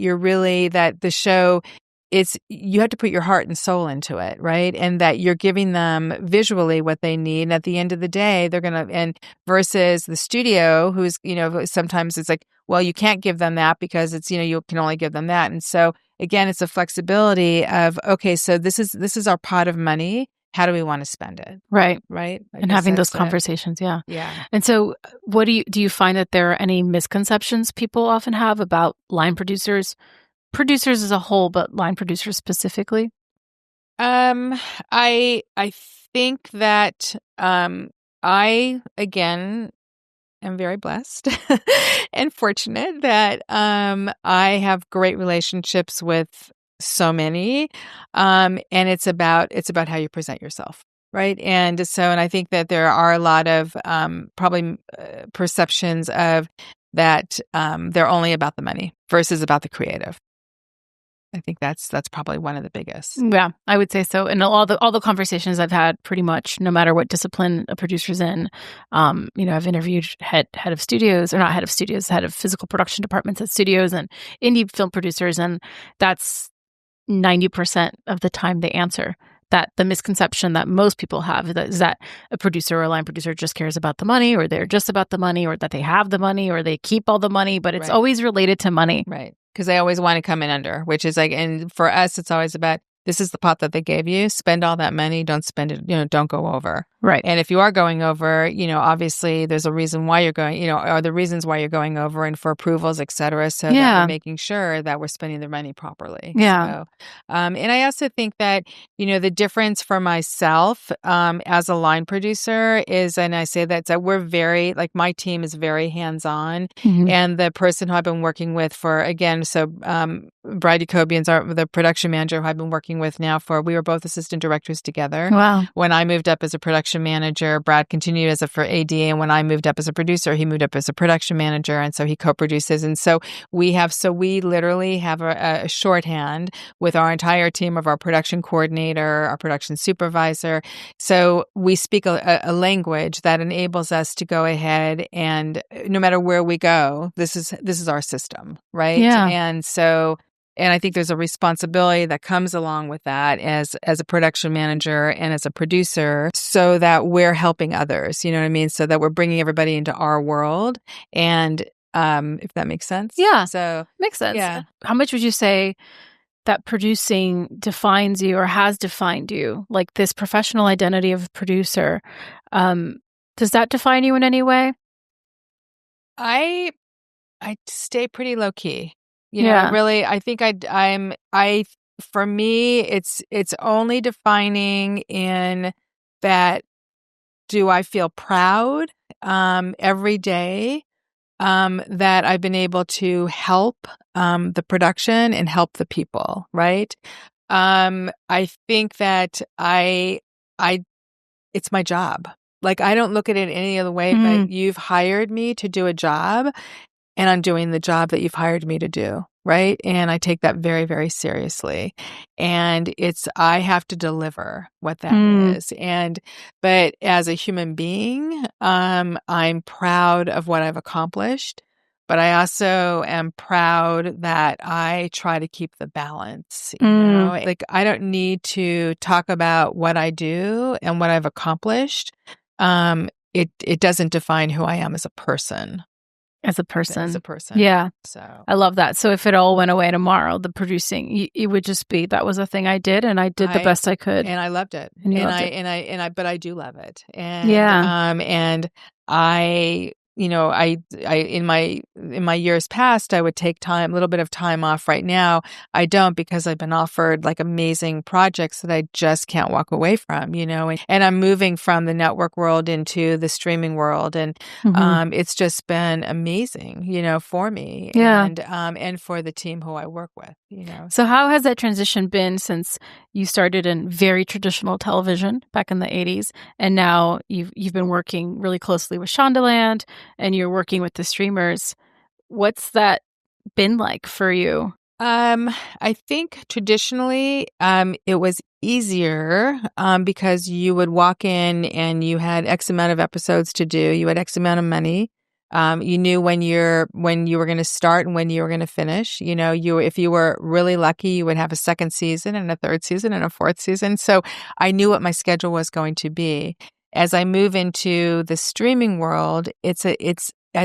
that the show, you have to put your heart and soul into it, right? And that you're giving them visually what they need. And at the end of the day, and versus the studio, who's, sometimes it's like, well, you can't give them that because it's, you can only give them that. And so again, it's a flexibility of, okay, so this is our pot of money. How do we want to spend it? Right. Right. And having those conversations. Yeah. Yeah. And so do you find that there are any misconceptions people often have about line producers as a whole, but line producers specifically? I think that I again am very blessed and fortunate that I have great relationships with so many, and it's about how you present yourself. Right. And I think that there are a lot of probably perceptions of that they're only about the money versus about the creative. I think that's probably one of the biggest. Yeah, I would say so. And all the conversations I've had, pretty much, no matter what discipline a producer's in, I've interviewed head of studios, or not head of studios, head of physical production departments at studios and indie film producers, and that's 90% of the time they answer that the misconception that most people have is that a producer or a line producer just cares about the money, or they're just about the money, or that they have the money, or they keep all the money, but it's always related to money. Right. Because they always want to come in under, which is like, and for us, it's always about, this is the pot that they gave you. Spend all that money. Don't spend it, don't go over. Right. And if you are going over, obviously there's a reason why you're going, are the reasons why you're going over, and for approvals, et cetera. So that we're making sure that we're spending the money properly. Yeah. So, and I also think that, the difference for myself as a line producer is, and I say that we're very, like, my team is very hands-on. Mm-hmm. And the person who I've been working with Brad Jacobian's the production manager who I've been working with now we were both assistant directors together. Wow. When I moved up as a production manager, Brad continued as for AD, and when I moved up as a producer, he moved up as a production manager, and so he co-produces. And so we literally have a shorthand with our entire team of our production coordinator, our production supervisor. So we speak a language that enables us to go ahead, and no matter where we go, this is our system, right? Yeah. And I think there's a responsibility that comes along with that as a production manager and as a producer, so that we're helping others, you know what I mean? So that we're bringing everybody into our world. And if that makes sense. Yeah. So makes sense. Yeah. How much would you say that producing defines you, or has defined you? Like this professional identity of producer, does that define you in any way? I stay pretty low key. Yeah. Really, I think for me, it's only defining in that, do I feel proud every day that I've been able to help the production and help the people, right? I think that it's my job. Like, I don't look at it any other way, but you've hired me to do a job, and I'm doing the job that you've hired me to do, right? And I take that very, very seriously. And I have to deliver what that is. But as a human being, I'm proud of what I've accomplished, but I also am proud that I try to keep the balance. Like, I don't need to talk about what I do and what I've accomplished. It doesn't define who I am as a person. As a person. Yeah. So I love that. So if it all went away tomorrow, the producing, it would just be, that was a thing I did, and I did the best I could. And I loved it. But I do love it. And yeah. And I I in my years past, I would take a little bit of time off. Right now, I don't, because I've been offered like amazing projects that I just can't walk away from, and I'm moving from the network world into the streaming world. And it's just been amazing, for me and for the team who I work with, So how has that transition been since you started in very traditional television back in the 80s, and now you've been working really closely with Shondaland and you're working with the streamers? What's that been like for you? I think traditionally, it was easier, because you would walk in and you had X amount of episodes to do. You had X amount of money. You knew when you were going to start and when you were going to finish. If you were really lucky, you would have a second season and a third season and a fourth season. So I knew what my schedule was going to be. As I move into the streaming world, I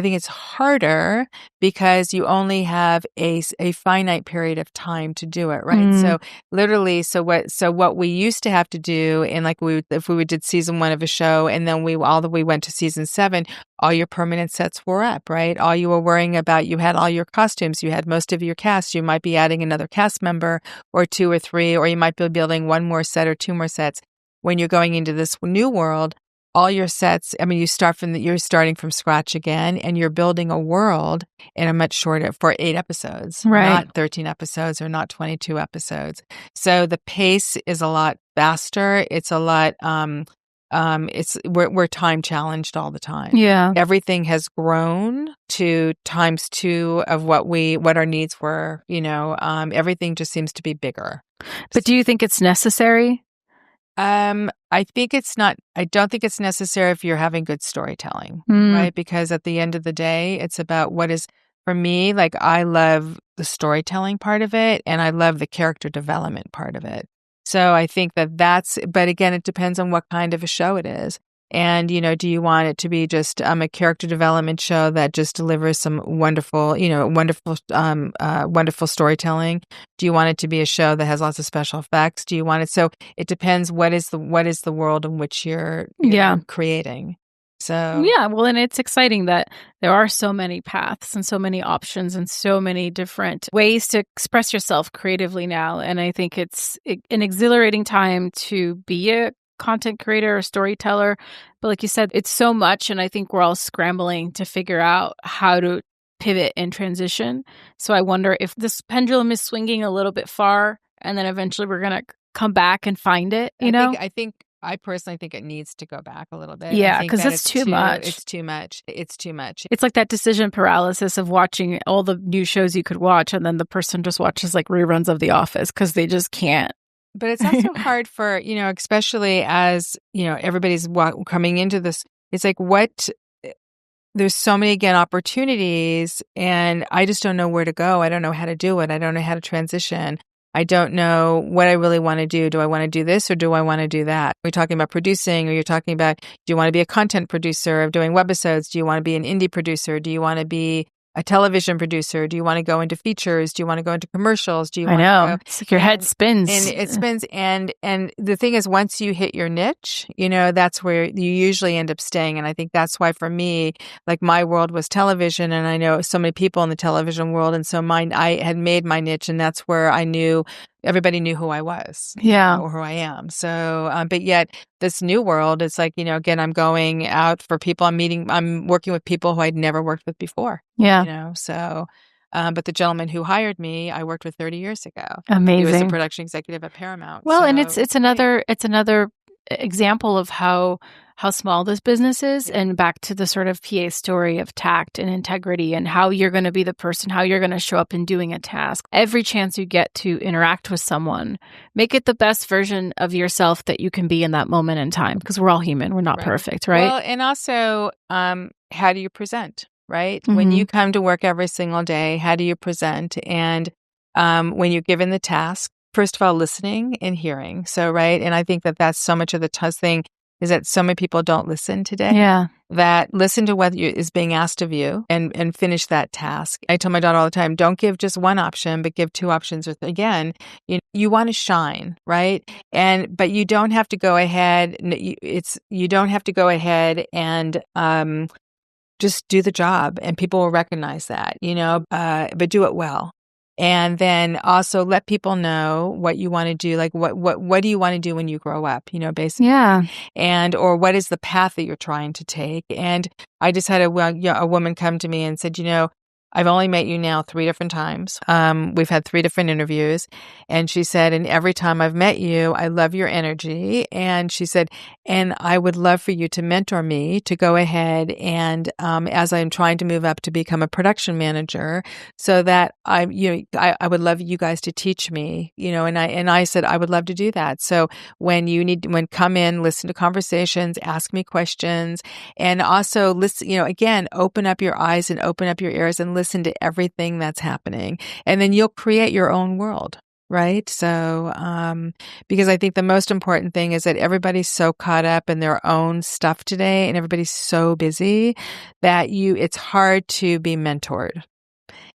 think it's harder because you only have a finite period of time to do it, right? So literally, so what we used to have to do, and like if we did season 1 of a show, and then we went to season 7, all your permanent sets were up, right? All you were worrying about, you had all your costumes, you had most of your cast. You might be adding another cast member or 2 or 3, or you might be building 1 more set or 2 more sets. When you're going into this new world, all your sets, you're starting from scratch again, and you're building a world in a much shorter, for 8 episodes, right? Not 13 episodes or not 22 episodes. So the pace is a lot faster. It's a lot, we're time challenged all the time. Yeah. Everything has grown to times 2 of what our needs were, everything just seems to be bigger. But do you think it's necessary? I don't think it's necessary if you're having good storytelling, right? Because at the end of the day, it's about for me, like, I love the storytelling part of it, and I love the character development part of it. So I think but again, it depends on what kind of a show it is. And, do you want it to be just a character development show that just delivers some wonderful storytelling? Do you want it to be a show that has lots of special effects? Do you want it? So it depends. What is the world in which you're creating? So yeah, well, and it's exciting that there are so many paths and so many options and so many different ways to express yourself creatively now. And I think it's an exhilarating time to be a content creator or storyteller. But like you said, it's so much, and I think we're all scrambling to figure out how to pivot and transition. So I wonder if this pendulum is swinging a little bit far, and then eventually we're going to come back and find it, I personally think it needs to go back a little bit. Yeah, because it's too much. It's too much. It's too much. It's like that decision paralysis of watching all the new shows you could watch, and then the person just watches like reruns of The Office because they just can't. But it's also hard for, especially as, everybody's coming into this. It's like, there's so many, again, opportunities, and I just don't know where to go. I don't know how to do it. I don't know how to transition. I don't know what I really want to do. Do I want to do this or do I want to do that? We're talking about producing, or you're talking about, do you want to be a content producer of doing webisodes? Do you want to be an indie producer? Do you want to be a television producer? Do you want to go into features? Do you want to go into commercials? Do you want to go? It's like your head spins. And it spins. And the thing is, once you hit your niche, that's where you usually end up staying. And I think that's why for me, like, my world was television, and I know so many people in the television world. And so I had made my niche, and that's where I knew everybody knew who I was, or who I am. So, but yet this new world, it's like, again, I'm going out for people. I'm working with people who I'd never worked with before. Yeah. So, but the gentleman who hired me, I worked with 30 years ago. Amazing. He was a production executive at Paramount. Well, and it's another example of how small this business is, and back to the sort of PA story of tact and integrity, and how you're going to be the person, how you're going to show up in doing a task. Every chance you get to interact with someone, make it the best version of yourself that you can be in that moment in time, because we're all human. We're not perfect, right? Well, and also, how do you present, right? When you come to work every single day, how do you present? And when you're given the task, first of all, listening and hearing. So, right. And I think that's so much of the tough thing, is that so many people don't listen today. Yeah. That listen to what is being asked of you and finish that task. I tell my daughter all the time, don't give just one option, but give 2 options. Again, you want to shine, right? But you don't have to go ahead. You don't have to go ahead and just do the job and people will recognize that, but do it well. And then also let people know what you want to do. Like what do you want to do when you grow up, basically. Yeah. And, or what is the path that you're trying to take? And I just had a woman come to me and said, I've only met you now 3 different times. We've had 3 different interviews. And she said, and every time I've met you, I love your energy. And she said, and I would love for you to mentor me to go ahead and, as I'm trying to move up to become a production manager, so that I would love you guys to teach me, and I said, I would love to do that. So when come in, listen to conversations, ask me questions, and also listen, again, open up your eyes and open up your ears and listen to everything that's happening. And then you'll create your own world. Right. So, because I think the most important thing is that everybody's so caught up in their own stuff today and everybody's so busy that it's hard to be mentored.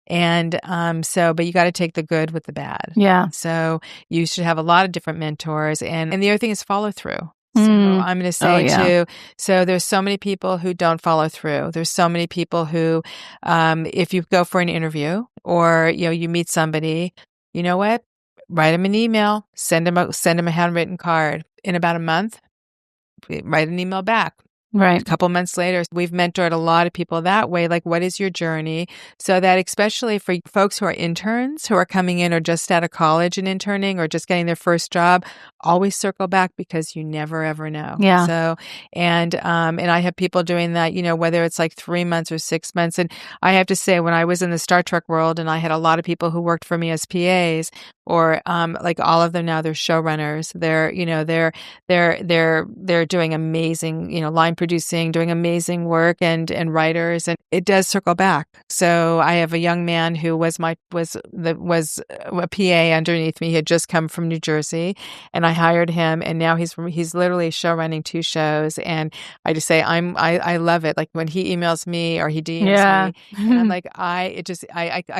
And, but you got to take the good with the bad. Yeah. So you should have a lot of different mentors. And the other thing is follow through. So I'm going to say too, so there's so many people who don't follow through. There's so many people who, if you go for an interview or, you meet somebody, you know what? Write them an email, send them a handwritten card. In about a month, write an email back. Right. A couple months later, we've mentored a lot of people that way. Like, what is your journey? So that especially for folks who are interns, who are coming in or just out of college and interning or just getting their first job, always circle back because you never, ever know. Yeah. So, and I have people doing that, whether it's like 3 months or 6 months. And I have to say, when I was in the Star Trek world and I had a lot of people who worked for me as PAs, or like all of them now, they're showrunners. They're doing amazing, line producing, doing amazing work, and writers, and it does circle back. So I have a young man who was a PA underneath me. He had just come from New Jersey, and I hired him, and now he's literally show running 2 shows. And I just say I love it. Like when he emails me or he DMs me, and I'm like I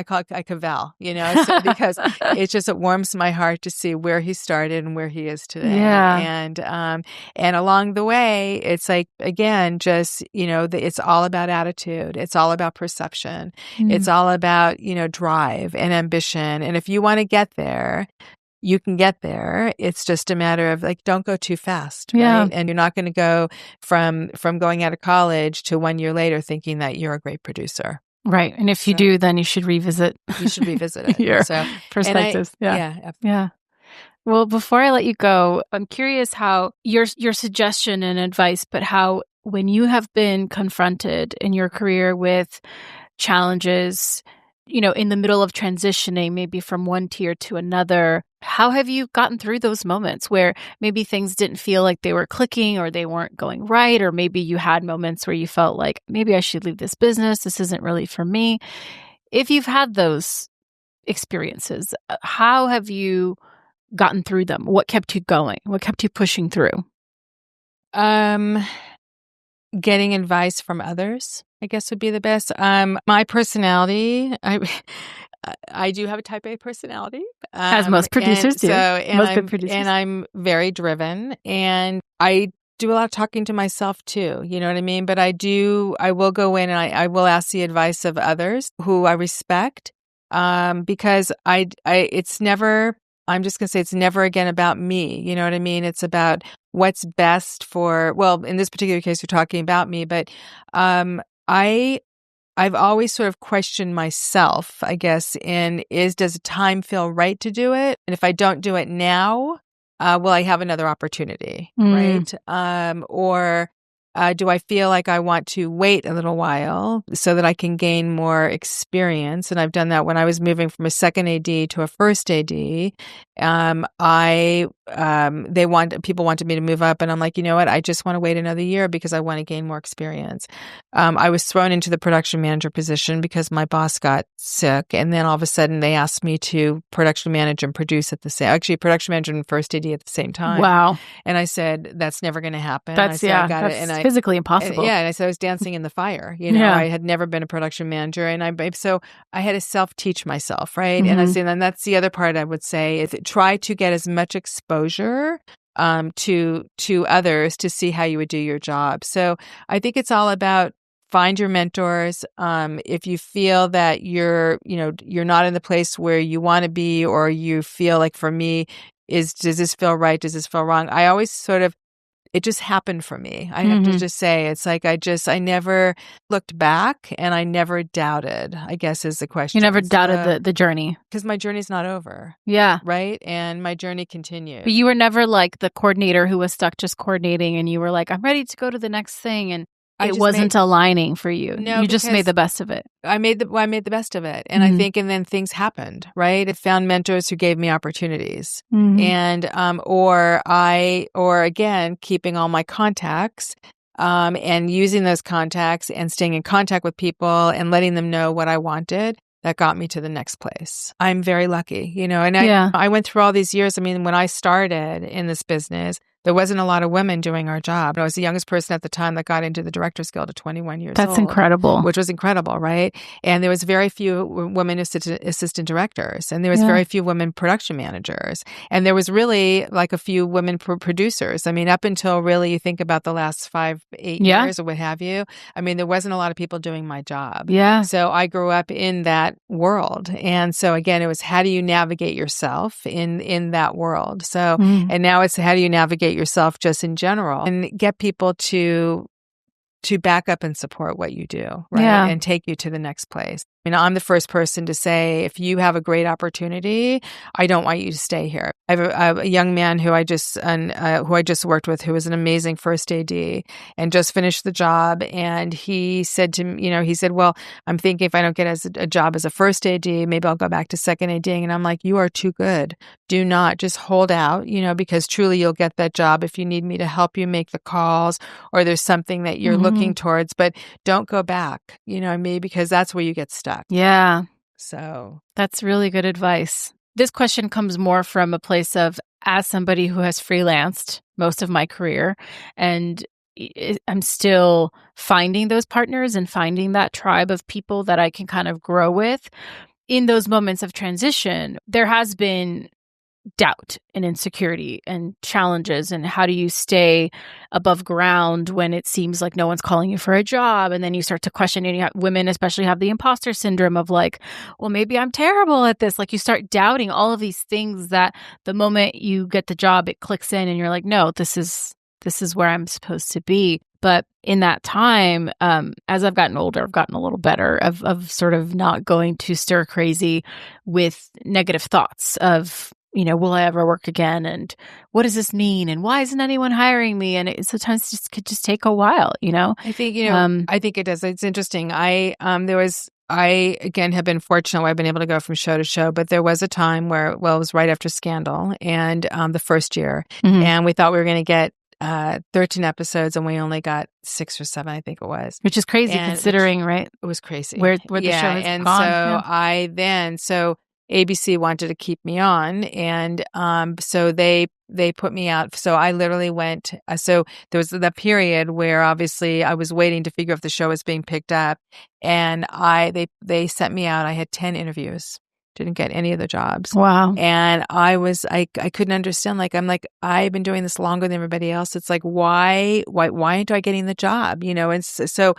call it I cavell, so because it's just it warms my heart to see where he started and where he is today. Yeah. And along the way, it's like, again, just, it's all about attitude. It's all about perception. It's all about, drive and ambition. And if you want to get there, you can get there. It's just a matter of like, don't go too fast. Yeah. Right? And you're not going to go from going out of college to 1 year later thinking that you're a great producer. Right. And if you do, then you should revisit. You should revisit it. Your perspectives. Yeah. Well, before I let you go, I'm curious how your suggestion and advice, but how when you have been confronted in your career with challenges, in the middle of transitioning, maybe from one tier to another, how have you gotten through those moments where maybe things didn't feel like they were clicking or they weren't going right, or maybe you had moments where you felt like, maybe I should leave this business. This isn't really for me. If you've had those experiences, how have you gotten through them? What kept you going? What kept you pushing through? Getting advice from others, I guess, would be the best. My personality, I do have a type A personality. As most producers do. And I'm very driven, and I do a lot of talking to myself too. You know what I mean? But I will go in and I will ask the advice of others who I respect, because it's never, I'm just going to say it's never again about me. You know what I mean? It's about what's best in this particular case, you're talking about me, but I've always sort of questioned myself, I guess, does time feel right to do it? And if I don't do it now, will I have another opportunity, right? Or do I feel like I want to wait a little while so that I can gain more experience? And I've done that when I was moving from a second AD to a first AD. People wanted me to move up, and I'm like, you know what? I just want to wait another year because I want to gain more experience. I was thrown into the production manager position because my boss got sick, and then all of a sudden they asked me to production manage and produce production manager and first AD at the same time. Wow! And I said that's never going to happen. That's physically impossible. And I said I was dancing in the fire. I had never been a production manager, and so I had to self-teach myself, right? Mm-hmm. And that's the other part I would say is try to get as much exposure to others to see how you would do your job. So I think it's all about find your mentors. If you feel that you're not in the place where you want to be, or you feel like, for me, does this feel right? Does this feel wrong? I always it just happened for me. I have to just say, it's like I never looked back, and I never doubted, I guess is the question. You never doubted the journey. Because my journey's not over. Yeah. Right? And my journey continued. But you were never like the coordinator who was stuck just coordinating, and you were like, I'm ready to go to the next thing. And it wasn't aligning for you. No, you just made the best of it. I made the best of it. And I think, and then things happened, right? I found mentors who gave me opportunities. And, or again, keeping all my contacts, and using those contacts and staying in contact with people and letting them know what I wanted. That got me to the next place. I'm very lucky, and I went through all these years. I mean, when I started in this business, there wasn't a lot of women doing our job. I was the youngest person at the time that got into the Directors Guild at 21 years old. That's incredible. Which was incredible, right? And there was very few women assistant directors, and there was very few women production managers. And there was really like a few women producers. I mean, up until really you think about the last 5-8 years or what have you, I mean, there wasn't a lot of people doing my job. Yeah. So I grew up in that world. And so again, it was, how do you navigate yourself in that world? So, and now it's, how do you navigate yourself just in general, and get people to back up and support what you do, right? Yeah. And take you to the next place. I mean, I'm the first person to say, if you have a great opportunity, I don't want you to stay here. I have a young man who I just worked with, who was an amazing first AD and just finished the job. And he said to me, he said, well, I'm thinking if I don't get a job as a first AD, maybe I'll go back to second ADing. And I'm like, you are too good. Do not, just hold out, because truly you'll get that job if you need me to help you make the calls, or there's something that you're looking towards, but don't go back, maybe, because that's where you get stuck. Yeah. So that's really good advice. This question comes more from a place of, as somebody who has freelanced most of my career, and I'm still finding those partners and finding that tribe of people that I can kind of grow with. In those moments of transition, there has been doubt and insecurity and challenges, and how do you stay above ground when it seems like no one's calling you for a job, and then you start to question, and women especially have the imposter syndrome of like, well, maybe I'm terrible at this. Like, you start doubting all of these things that the moment you get the job, it clicks in and you're like, no, this is where I'm supposed to be. But in that time, as I've gotten older, I've gotten a little better of sort of not going to stir crazy with negative thoughts of, will I ever work again? And what does this mean? And why isn't anyone hiring me? And it sometimes could just take a while, I think, I think it does. It's interesting. I again have been fortunate where I've been able to go from show to show, but there was a time where, it was right after Scandal and the first year, and we thought we were going to get 13 episodes, and we only got 6 or 7, I think it was. Which is crazy, considering, right? It was crazy. Where the show has and gone. So ABC wanted to keep me on, and so they put me out. So I literally went. So there was that period where obviously I was waiting to figure if the show was being picked up, and they sent me out. I had 10 interviews. Didn't get any of the jobs. Wow. And I couldn't understand. Like, I'm like, I've been doing this longer than everybody else. It's like, why aren't I getting the job? And so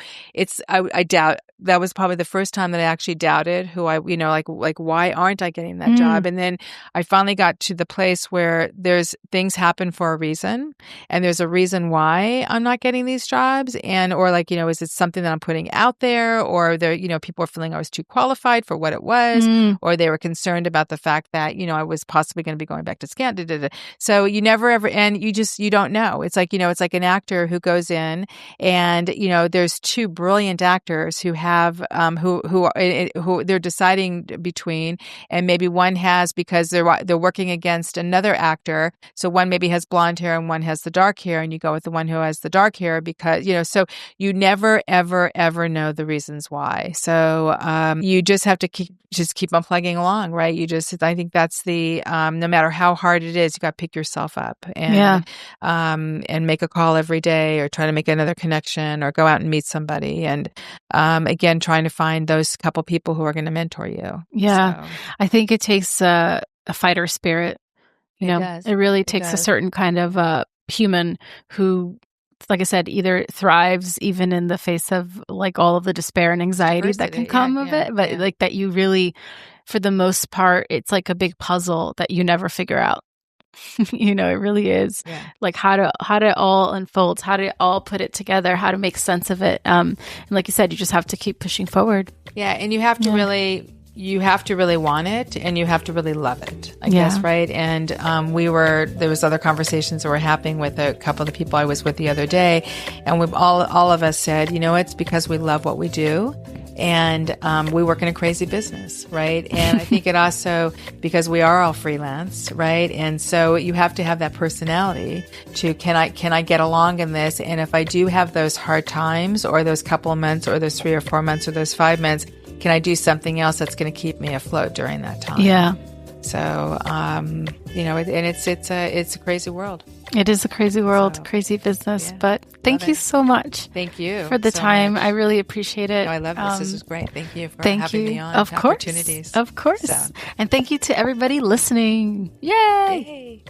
I doubt. That was probably the first time that I actually doubted who I, like why aren't I getting that job? And then I finally got to the place where there's things happen for a reason, and there's a reason why I'm not getting these jobs, or like, is it something that I'm putting out there, or there, people are feeling I was too qualified for what it was, or they were concerned about the fact that, I was possibly going to be going back to scan. So you never ever, and you don't know. It's like, it's like an actor who goes in, and, there's 2 brilliant actors who have who they're deciding between, and maybe one has, because they're working against another actor, so one maybe has blonde hair and one has the dark hair, and you go with the one who has the dark hair because so you never ever know the reasons why. So you just have to keep on plugging along, right? I think that's the no matter how hard it is, you got to pick yourself up and make a call every day, or try to make another connection, or go out and meet somebody, and again, trying to find those couple people who are going to mentor you. Yeah. So. I think it takes a fighter spirit. It really takes a certain kind of human who like I said, either thrives even in the face of like all of the despair and anxiety that can come of it, but like that you really, for the most part, it's like a big puzzle that you never figure out. It really is like how to all unfolds, how to all put it together, how to make sense of it. And like you said, you just have to keep pushing forward. Yeah. And you have to really want it, and you have to really love it, I guess, right? And there was other conversations that were happening with a couple of the people I was with the other day, and we all of us said, it's because we love what we do. And we work in a crazy business, right? And I think it also, because we are all freelance, right? And so you have to have that personality to, can I get along in this? And if I do have those hard times, or those couple of months, or those 3 or 4 months, or those 5 months, can I do something else that's going to keep me afloat during that time? Yeah. So, and it's a crazy world. It is a crazy world, crazy business, but thank you so much. Thank you for the so time. much. I really appreciate it. No, I love this. This is great. Thank you for having me on. Of course. Opportunities. Of course. And thank you to everybody listening. Yay!